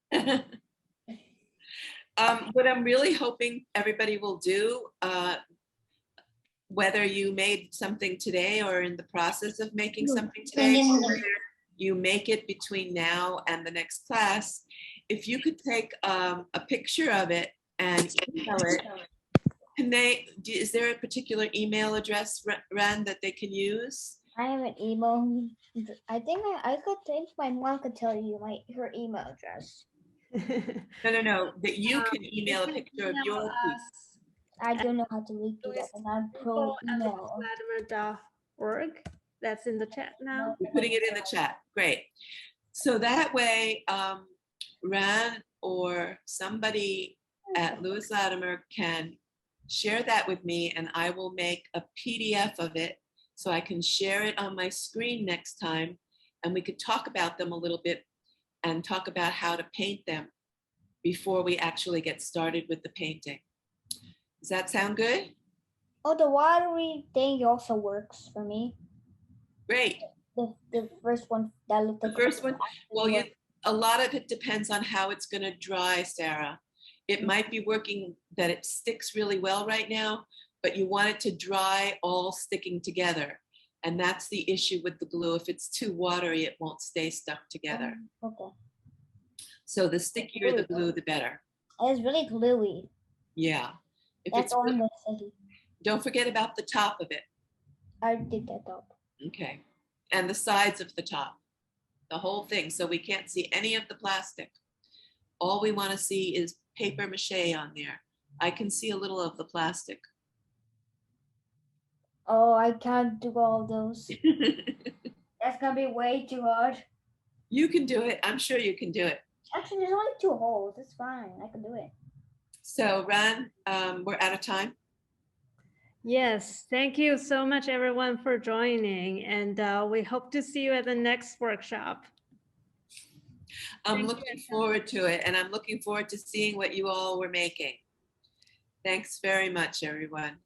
What I'm really hoping everybody will do, whether you made something today or in the process of making something today, or whether you make it between now and the next class, if you could take a picture of it and email it. Is there a particular email address, Ren, that they can use? I have an email. I think I could think my mom could tell you her email address. No, that you can email a picture of your piece. I don't know how to read that, and I'm pro email. Latimer.org. That's in the chat now. We're putting it in the chat. Great. So that way, Ran or somebody at Lewis Latimer can share that with me, and I will make a PDF of it so I can share it on my screen next time, and we could talk about them a little bit and talk about how to paint them before we actually get started with the painting. Does that sound good? Oh, the watery thing also works for me. Great. The first one that looked The like first one, well, a lot of it depends on how it's going to dry, Sarah. It might be working that it sticks really well right now, but you want it to dry all sticking together. And that's the issue with the glue. If it's too watery, it won't stay stuck together. Okay. So the stickier the glue, the better. It's really gluey. Yeah. If That's it's, all I'm gonna say. don't forget about the top of it. I did that up. Okay. And the sides of the top, the whole thing. So we can't see any of the plastic. All we want to see is paper mache on there. I can see a little of the plastic. Oh, I can't do all those. That's gonna be way too hard. You can do it. I'm sure you can do it. Actually, there's only 2 holes. It's fine. I can do it. So Ran, we're out of time. Yes, thank you so much everyone for joining, and we hope to see you at the next workshop. I'm looking forward to it, and I'm looking forward to seeing what you all were making. Thanks very much, everyone.